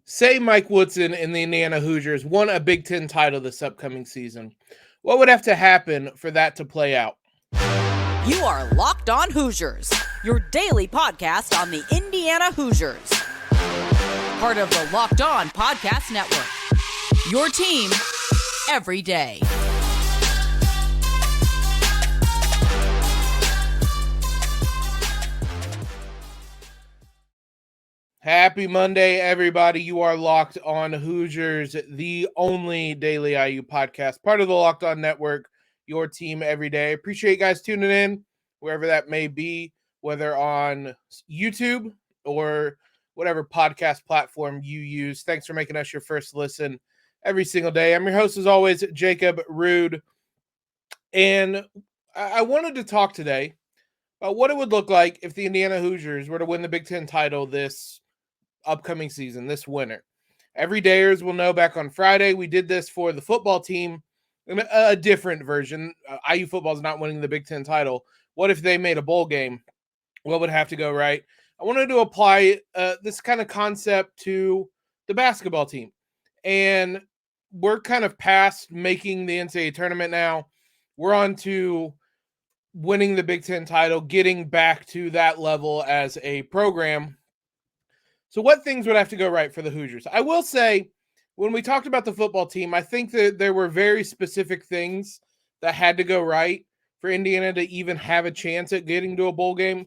Say Mike Woodson and the Indiana Hoosiers won a Big Ten title this upcoming season. What would have to happen for that to play out? You are Locked On Hoosiers, your daily podcast on the Indiana Hoosiers. Part of the Locked On Podcast Network. Your team every day. Happy Monday, everybody. You are Locked On Hoosiers, the only daily IU podcast, part of the Locked On Network, your team every day. Appreciate you guys tuning in, wherever that may be, whether on YouTube or whatever podcast platform you use. Thanks for making us your first listen every single day. I'm your host, as always, Jacob Rude. And I wanted to talk today about what it would look like if the Indiana Hoosiers were to win the Big Ten title this upcoming season, this winter. Every dayers will know back on Friday. We did this for the football team, a different version. IU football is not winning the Big Ten title. What if they made a bowl game? What would have to go right? I wanted to apply this kind of concept to the basketball team. And we're kind of past making the NCAA tournament now. We're on to winning the Big Ten title, getting back to that level as a program. So what things would have to go right for the Hoosiers? I will say, when we talked about the football team, I think that there were very specific things that had to go right for Indiana to even have a chance at getting to a bowl game.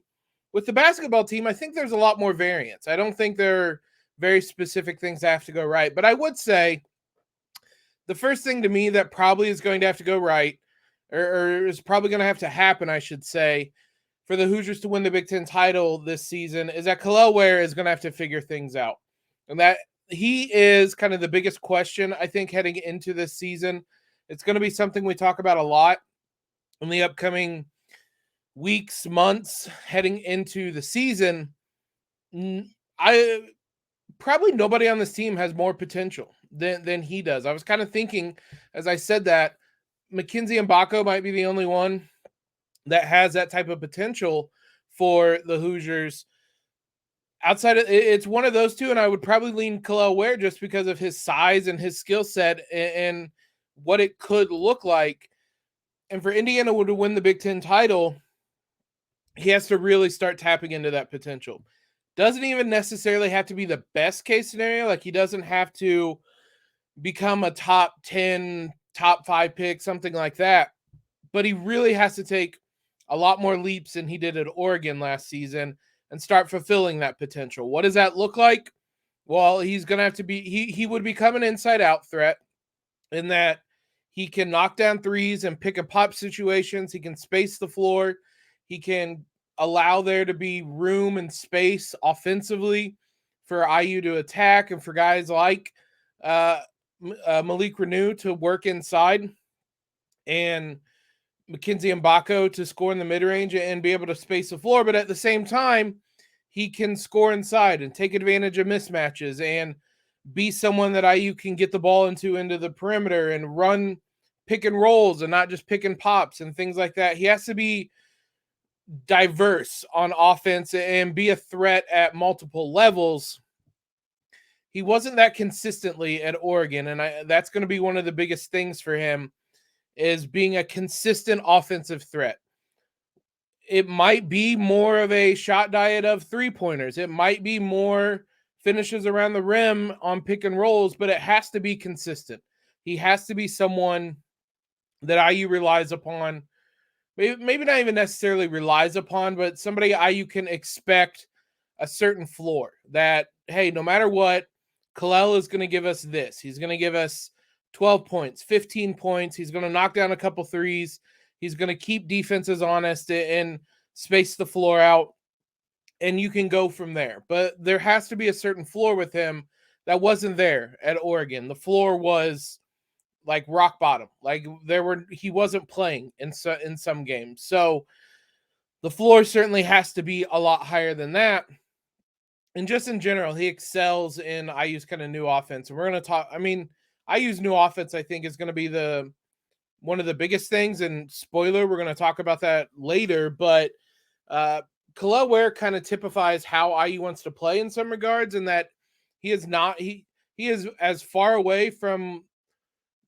With the basketball team, I think there's a lot more variance. I don't think there are very specific things that have to go right. But I would say the first thing to me that probably is going to have to go right, or is probably going to have to happen, I should say, for the Hoosiers to win the Big Ten title this season is that Kel'el Ware is going to have to figure things out. And that he is kind of the biggest question, I think, heading into this season. It's going to be something we talk about a lot in the upcoming weeks, months, heading into the season. Probably nobody on this team has more potential than he does. I was kind of thinking, as I said that, Mackenzie and Mgbako might be the only one that has that type of potential for the Hoosiers. Outside of it's one of those two, and I would probably lean Kel'el Ware just because of his size and his skill set and what it could look like. And for Indiana to win the Big Ten title, he has to really start tapping into that potential. Doesn't even necessarily have to be the best case scenario. Like, he doesn't have to become a top 10, top 5 pick, something like that. But he really has to take a lot more leaps than he did at Oregon last season and start fulfilling that potential. What does that look like? Well, he's going to have to be, he would become an inside-out threat in that he can knock down threes and pick and pop situations. He can space the floor. He can allow there to be room and space offensively for IU to attack and for guys like Malik Renew to work inside and Mackenzie and Mgbako to score in the mid-range and be able to space the floor. But at the same time, he can score inside and take advantage of mismatches and be someone that IU can get the ball into the perimeter and run pick and rolls and not just pick and pops and things like that. He has to be diverse on offense and be a threat at multiple levels. He wasn't that consistently at Oregon, and that's going to be one of the biggest things for him is being a consistent offensive threat. It might be more of a shot diet of three-pointers. It might be more finishes around the rim on pick and rolls, but it has to be consistent. He has to be someone that IU relies upon. Maybe not even necessarily relies upon, but somebody IU can expect a certain floor that, hey, no matter what, Kel'el is going to give us this. He's going to give us 12 points, 15 points. He's going to knock down a couple threes. He's going to keep defenses honest and space the floor out, and you can go from there. But there has to be a certain floor with him that wasn't there at Oregon. The floor was like rock bottom. Like he wasn't playing in some games. So the floor certainly has to be a lot higher than that. And just in general, he excels in IU's kind of new offense. And we're going to talk, IU's new offense, I think, is going to be one of the biggest things. And spoiler, we're going to talk about that later. But Kel'el Ware kind of typifies how IU wants to play in some regards, in that He is not. He is as far away from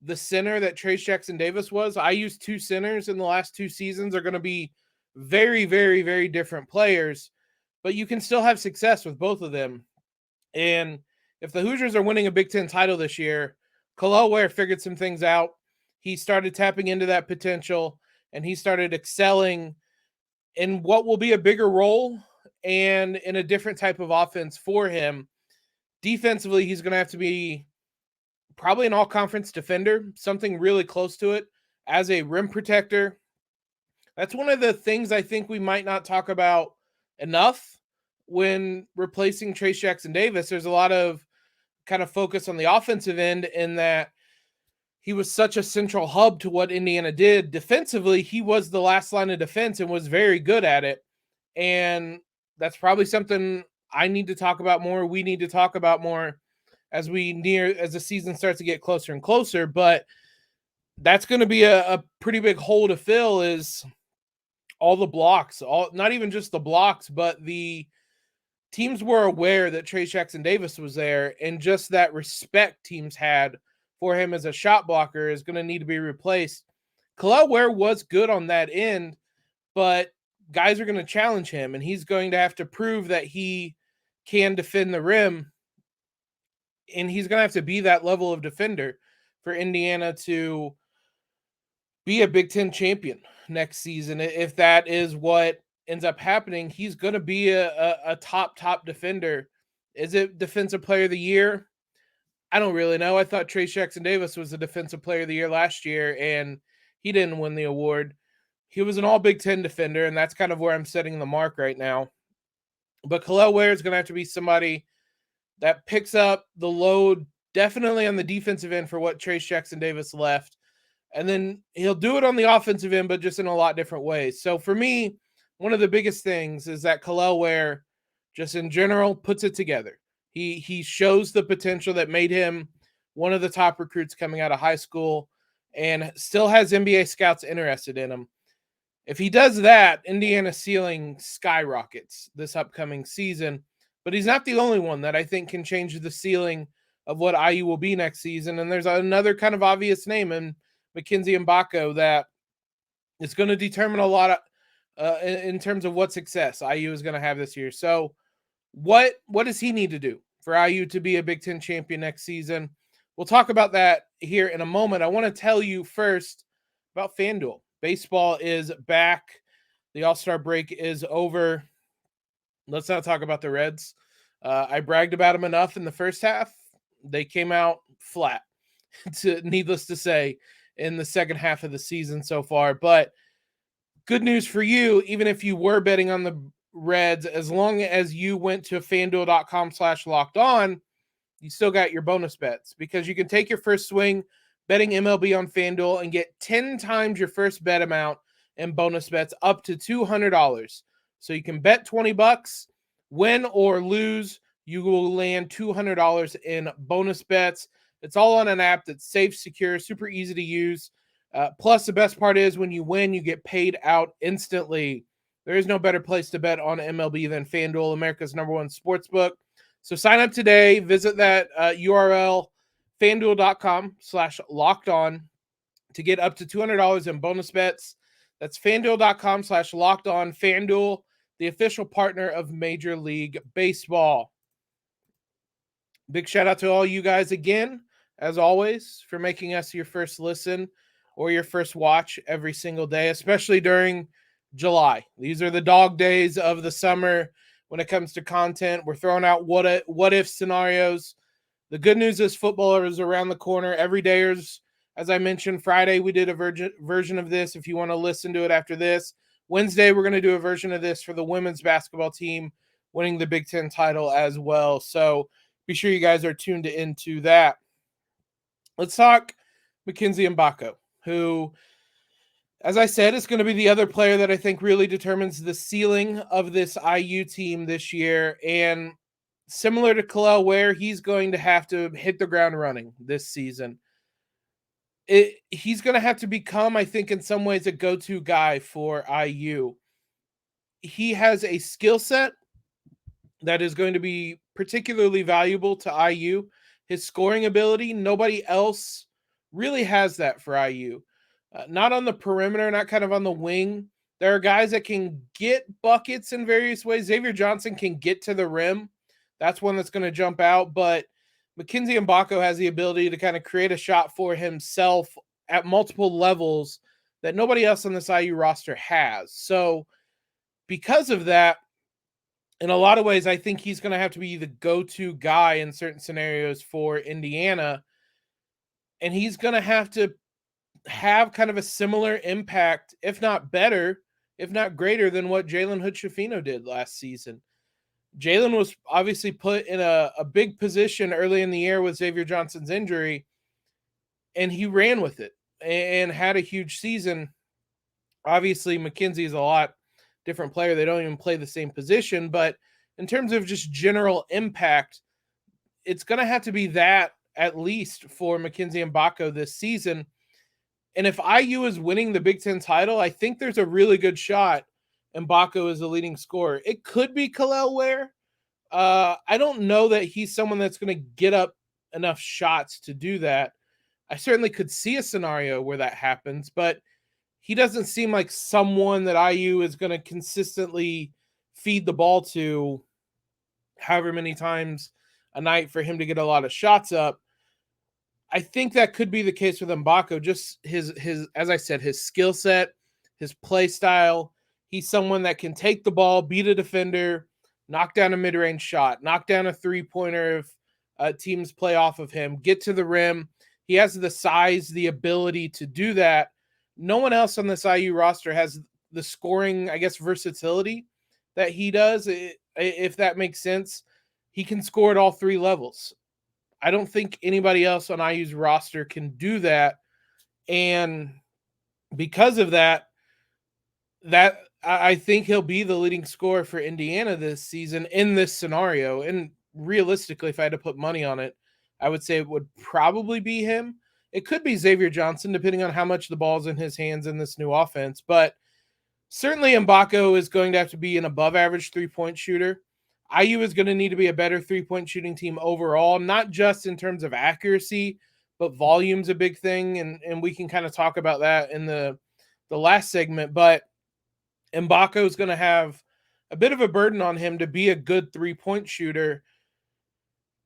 the center that Trey Jackson Davis was. I used two centers in the last 2 seasons are going to be very, very, very different players, but you can still have success with both of them. And if the Hoosiers are winning a Big Ten title this year, Kel'el Ware figured some things out. He started tapping into that potential, and he started excelling in what will be a bigger role and in a different type of offense for him. Defensively, he's going to have to be probably an all-conference defender, something really close to it as a rim protector. That's one of the things I think we might not talk about enough when replacing Trey Jackson Davis. There's a lot of kind of focus on the offensive end in that he was such a central hub to what Indiana did. Defensively, he was the last line of defense and was very good at it. And that's probably something I need to talk about more. We need to talk about more as the season starts to get closer and closer. But that's going to be a pretty big hole to fill, is all the blocks, not even just the blocks, but the teams were aware that Trey Jackson Davis was there, and just that respect teams had for him as a shot blocker is going to need to be replaced. Kel'el Ware was good on that end, but guys are going to challenge him, and he's going to have to prove that he can defend the rim, and he's going to have to be that level of defender for Indiana to be a Big Ten champion next season. If that is what ends up happening, he's going to be a top defender. Is it Defensive Player of the Year? I don't really know. I thought Trey Jackson Davis was the Defensive Player of the Year last year, and he didn't win the award. He was an all Big Ten defender, and that's kind of where I'm setting the mark right now. But Kel'el Ware is going to have to be somebody that picks up the load, definitely on the defensive end for what Trey Jackson Davis left. And then he'll do it on the offensive end, but just in a lot different ways. So for me, one of the biggest things is that Kel'el Ware, just in general, puts it together. He shows the potential that made him one of the top recruits coming out of high school, and still has NBA scouts interested in him. If he does that, Indiana's ceiling skyrockets this upcoming season. But he's not the only one that I think can change the ceiling of what IU will be next season. And there's another kind of obvious name in Mackenzie Mgbako that is going to determine a lot of, in terms of what success IU is going to have this year. So what does he need to do for IU to be a Big Ten champion next season? We'll talk about that here in a moment. I want to tell you first about FanDuel. Baseball is back. The All-Star break is over. Let's not talk about the Reds. I bragged about them enough in the first half. They came out flat, needless to say, in the second half of the season so far. But good news for you, even if you were betting on the Reds, as long as you went to fanduel.com/lockedon, you still got your bonus bets, because you can take your first swing betting MLB on FanDuel and get 10 times your first bet amount in bonus bets up to $200. So you can bet $20, win or lose, you will land $200 in bonus bets. It's all on an app that's safe, secure, super easy to use. Plus, the best part is when you win, you get paid out instantly. There is no better place to bet on MLB than FanDuel, America's #1 sportsbook. So sign up today. Visit that URL, fanduel.com/lockedon, to get up to $200 in bonus bets. That's fanduel.com/lockedon. FanDuel, the official partner of Major League Baseball. Big shout out to all you guys again, as always, for making us your first listen or your first watch every single day, especially during July. These are the dog days of the summer when it comes to content. We're throwing out what if scenarios. The good news is football is around the corner. Every day is, as I mentioned, Friday we did a version of this if you want to listen to it after this. Wednesday we're going to do a version of this for the women's basketball team winning the Big Ten title as well. So be sure you guys are tuned into that. Let's talk Mackenzie Mgbako, who, as I said, is going to be the other player that I think really determines the ceiling of this IU team this year. And similar to Kel'el Ware, he's going to have to hit the ground running this season. He's going to have to become, I think, in some ways, a go-to guy for IU. He has a skill set that is going to be particularly valuable to IU. His scoring ability, nobody else really has that for IU. Not on the perimeter, not kind of on the wing. There are guys that can get buckets in various ways. Xavier Johnson can get to the rim. That's one that's going to jump out. But Mackenzie Mgbako has the ability to kind of create a shot for himself at multiple levels that nobody else on this IU roster has. So because of that, in a lot of ways, I think he's going to have to be the go-to guy in certain scenarios for Indiana. And he's going to have kind of a similar impact, if not better, if not greater than what Jalen Hood-Schifino did last season. Jalen was obviously put in a big position early in the year with Xavier Johnson's injury, and he ran with it and had a huge season. Obviously, Mackenzie is a lot different player. They don't even play the same position, but in terms of just general impact, it's going to have to be that at least for Mackenzie Mgbako this season. And if IU is winning the Big Ten title, I think there's a really good shot Mgbako is the leading scorer. It could be Kel'el Ware. I don't know that he's someone that's going to get up enough shots to do that. I certainly could see a scenario where that happens, but he doesn't seem like someone that IU is going to consistently feed the ball to however many times a night for him to get a lot of shots up. I think that could be the case with Mgbako. Just his, as I said, his skill set, his play style. He's someone that can take the ball, beat a defender, knock down a mid-range shot, knock down a three-pointer if teams play off of him, get to the rim. He has the size, the ability to do that. No one else on this IU roster has the scoring, I guess, versatility that he does, if that makes sense. He can score at all three levels. I don't think anybody else on IU's roster can do that. And because of that I think he'll be the leading scorer for Indiana this season in this scenario. And realistically, if I had to put money on it, I would say it would probably be him. It could be Xavier Johnson, depending on how much the ball's in his hands in this new offense. But certainly Mgbako is going to have to be an above-average three-point shooter. IU is going to need to be a better three-point shooting team overall, not just in terms of accuracy, but volume's a big thing. And we can kind of talk about that in the last segment. But Mgbako is going to have a bit of a burden on him to be a good three-point shooter.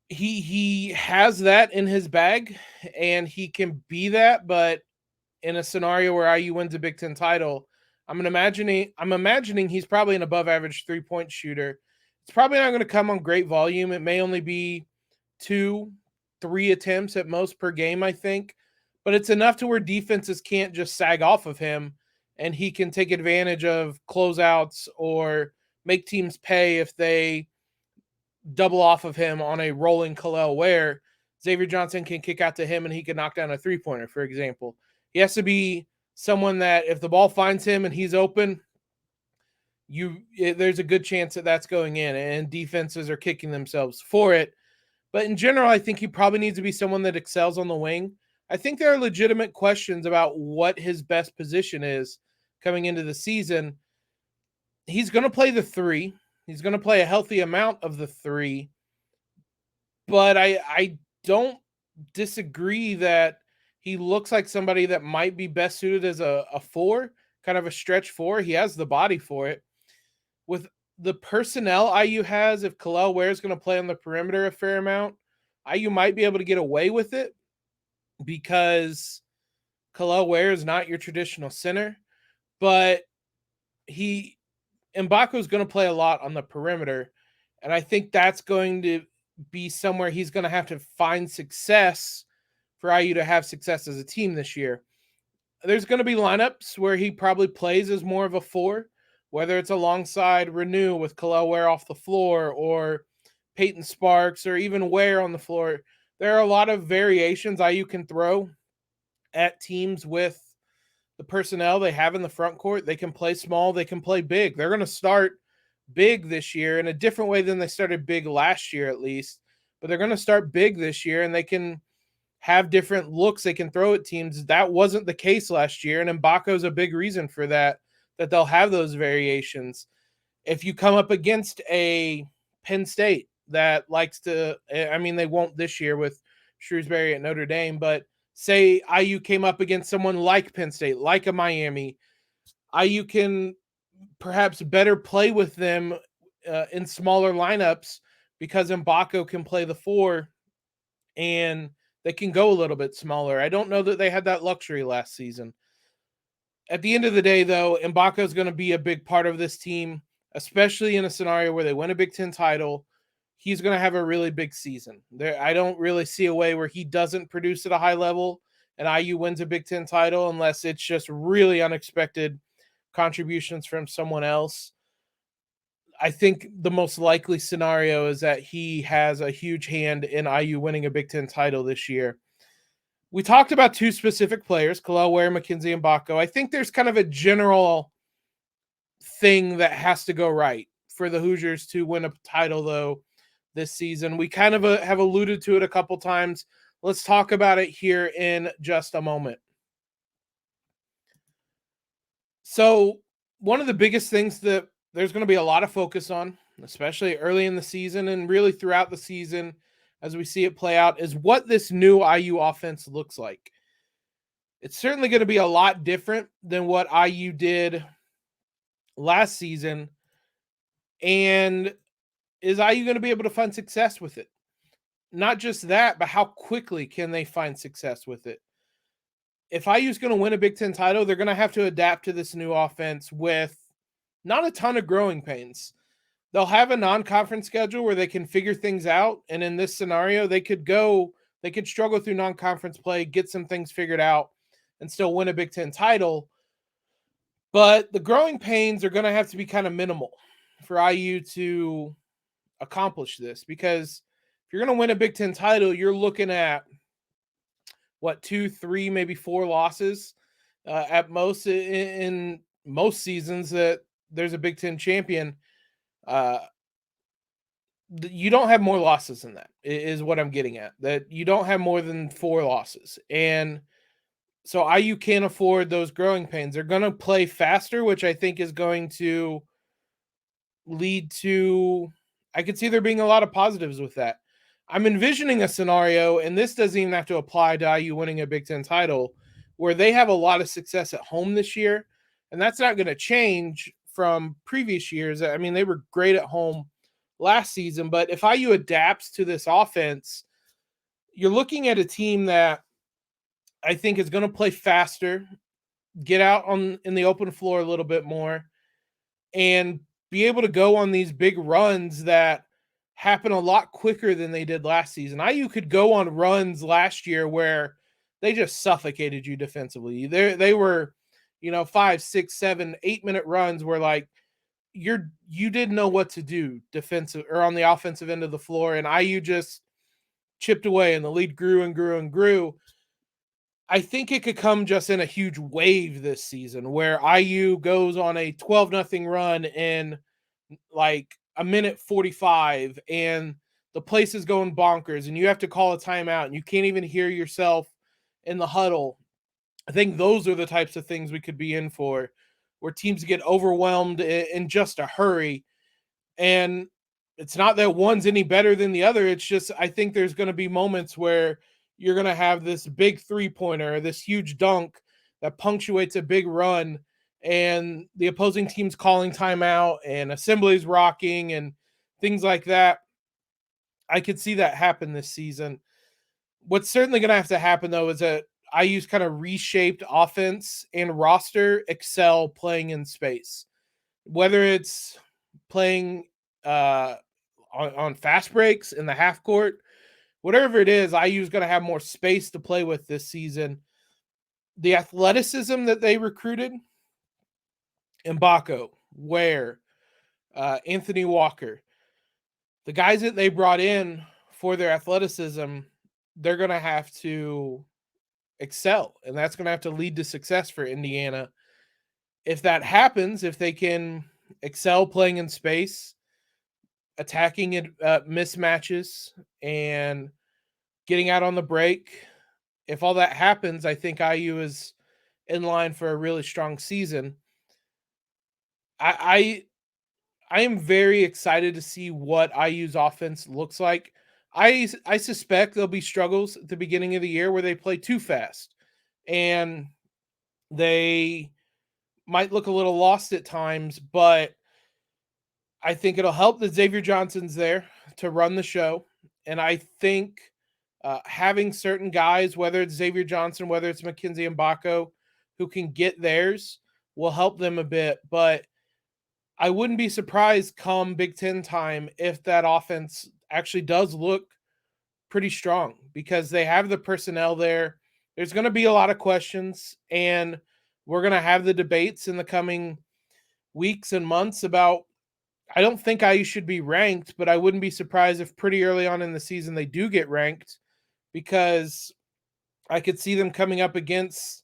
He has that in his bag, and he can be that, but in a scenario where IU wins a Big Ten title, I'm imagining he's probably an above-average three-point shooter. It's probably not going to come on great volume. It may only be 2-3 attempts at most per game, I think, but it's enough to where defenses can't just sag off of him, and he can take advantage of closeouts or make teams pay if they double off of him on a rolling Kel'el Ware. Xavier Johnson can kick out to him and he can knock down a three-pointer, for example. He has to be someone that if the ball finds him and he's open, there's a good chance that that's going in, and defenses are kicking themselves for it. But in general, I think he probably needs to be someone that excels on the wing. I think there are legitimate questions about what his best position is coming into the season. He's going to play the three. He's going to play a healthy amount of the three. But I don't disagree that he looks like somebody that might be best suited as a four, kind of a stretch four. He has the body for it. With the personnel IU has, if Kel'el Ware is going to play on the perimeter a fair amount, IU might be able to get away with it because Kel'el Ware is not your traditional center. But Mgbako is going to play a lot on the perimeter, and I think that's going to be somewhere he's going to have to find success for IU to have success as a team this year. There's going to be lineups where he probably plays as more of a four, whether it's alongside Renew with Kel'el Ware off the floor or Peyton Sparks or even Ware on the floor. There are a lot of variations IU can throw at teams with the personnel they have in the front court. They can play small, they can play big. They're going to start big this year in a different way than they started big last year, at least. But they're going to start big this year, and they can have different looks they can throw at teams. That wasn't the case last year, and Mgbako is a big reason for that they'll have those variations. If you come up against a Penn State that likes to, I mean, they won't this year with Shrewsbury at Notre Dame, but say IU came up against someone like Penn State, like a Miami, IU can perhaps better play with them in smaller lineups because Mgbako can play the 4 and they can go a little bit smaller. I don't know that they had that luxury last season. At the end of the day, though, Mgbako is going to be a big part of this team, especially in a scenario where they win a Big Ten title. He's going to have a really big season. I don't really see a way where he doesn't produce at a high level and IU wins a Big Ten title unless it's just really unexpected contributions from someone else. I think the most likely scenario is that he has a huge hand in IU winning a Big Ten title this year. We talked about 2 specific players, Kel'el, Ware, Mackenzie, and Mgbako. I think there's kind of a general thing that has to go right for the Hoosiers to win a title, though, this season. We kind of have alluded to it a couple times. Let's talk about it here in just a moment. So one of the biggest things that there's going to be a lot of focus on, especially early in the season and really throughout the season as we see it play out, is what this new IU offense looks like. It's certainly going to be a lot different than what IU did last season. And is IU going to be able to find success with it? Not just that, but how quickly can they find success with it? If IU is going to win a Big Ten title, they're going to have to adapt to this new offense with not a ton of growing pains. They'll have a non-conference schedule where they can figure things out. And in this scenario, they could struggle through non-conference play, get some things figured out, and still win a Big Ten title. But the growing pains are going to have to be kind of minimal for IU to accomplish this, because if you're going to win a Big Ten title, you're looking at 2, 3, maybe 4 losses at most in most seasons that there's a Big Ten champion. You don't have more losses than that, is what I'm getting at. That you don't have more than 4 losses. And so IU can't afford those growing pains. They're going to play faster, which I think is going to lead to, I could see there being a lot of positives with that. I'm envisioning a scenario, and this doesn't even have to apply to IU winning a Big Ten title, where they have a lot of success at home this year. And that's not going to change from previous years. I mean, they were great at home last season, but if IU adapts to this offense, you're looking at a team that I think is going to play faster, get out in the open floor a little bit more, and be able to go on these big runs that happen a lot quicker than they did last season. IU could go on runs last year where they just suffocated you defensively. They were, 5, 6, 7, 8-minute runs where like you didn't know what to do defensive or on the offensive end of the floor, and IU just chipped away and the lead grew and grew and grew. I think it could come just in a huge wave this season where IU goes on a 12-0 run in like a minute 45 and the place is going bonkers and you have to call a timeout and you can't even hear yourself in the huddle. I think those are the types of things we could be in for, where teams get overwhelmed in just a hurry. And it's not that one's any better than the other. It's just, I think there's going to be moments where you're going to have this big 3-pointer, this huge dunk that punctuates a big run, and the opposing team's calling timeout and assemblies rocking and things like that. I could see that happen this season. What's certainly going to have to happen, though, is that IU's kind of reshaped offense and roster excel playing in space. Whether it's playing on fast breaks in the half court, whatever it is, IU's going to have more space to play with this season. The athleticism that they recruited, Mgbako, Ware, Anthony Walker, the guys that they brought in for their athleticism, they're going to have to excel, and that's going to have to lead to success for Indiana. If that happens, if they can excel playing in space, attacking it, mismatches, and getting out on the break, if all that happens, I think IU is in line for a really strong season. I I am very excited to see what IU's offense looks like. I suspect there'll be struggles at the beginning of the year where they play too fast and they might look a little lost at times, but I think it'll help that Xavier Johnson's there to run the show. And I think having certain guys, whether it's Xavier Johnson, whether it's Mackenzie and Mgbako, who can get theirs, will help them a bit. But I wouldn't be surprised come Big Ten time if that offense actually does look pretty strong because they have the personnel there. There's going to be a lot of questions, and we're going to have the debates in the coming weeks and months about, I don't think IU should be ranked, but I wouldn't be surprised if pretty early on in the season they do get ranked, because I could see them coming up against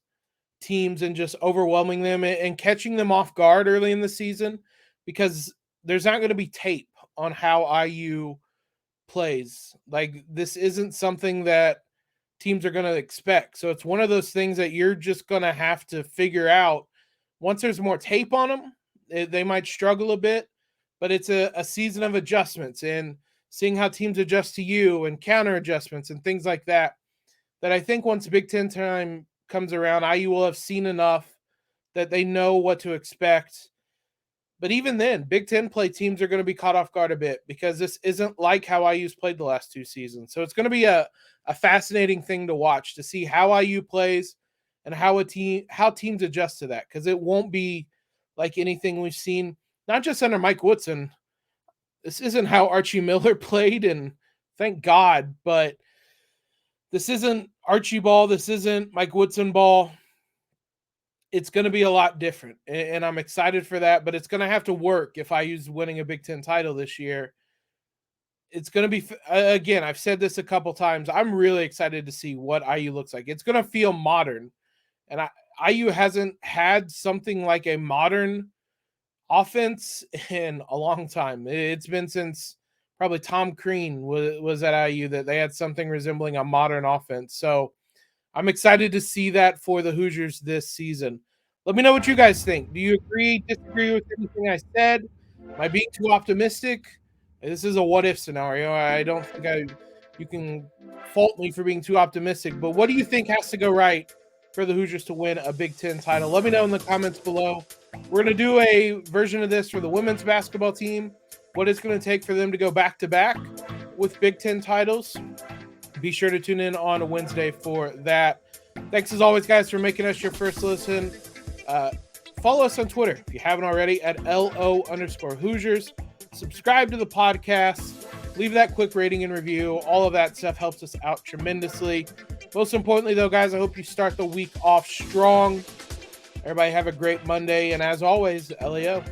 teams and just overwhelming them and catching them off guard early in the season, because there's not going to be tape on how IU plays. Like, this isn't something that teams are going to expect. So it's one of those things that you're just going to have to figure out. Once there's more tape on them, they might struggle a bit, but it's a season of adjustments and seeing how teams adjust to you and counter adjustments and things like that, that I think once Big Ten time comes around, IU will have seen enough that they know what to expect. But even then, Big Ten play teams are going to be caught off guard a bit because this isn't like how IU's played the last 2 seasons. So it's going to be a fascinating thing to watch, to see how IU plays and how teams adjust to that, because it won't be like anything we've seen, not just under Mike Woodson. This isn't how Archie Miller played, and thank God, but this isn't Archie ball. This isn't Mike Woodson ball. It's going to be a lot different, and I'm excited for that, but it's going to have to work if IU's winning a Big Ten title this year. It's going to be, again, I've said this a couple times, I'm really excited to see what IU looks like. It's going to feel modern, and IU hasn't had something like a modern offense in a long time. It's been since probably Tom Crean was at IU that they had something resembling a modern offense. So I'm excited to see that for the Hoosiers this season. Let me know what you guys think. Do you agree, disagree with anything I said? Am I being too optimistic? This is a what-if scenario. I don't think you can fault me for being too optimistic, but what do you think has to go right for the Hoosiers to win a Big Ten title? Let me know in the comments below. We're going to do a version of this for the women's basketball team, what it's going to take for them to go back-to-back with Big Ten titles. Be sure to tune in on a Wednesday for that. Thanks as always, guys, for making us your first listen. Follow us on Twitter if you haven't already at LO_Hoosiers. Subscribe to the podcast. Leave that quick rating and review. All of that stuff helps us out tremendously. Most importantly, though, guys, I hope you start the week off strong. Everybody have a great Monday. And as always, LEO.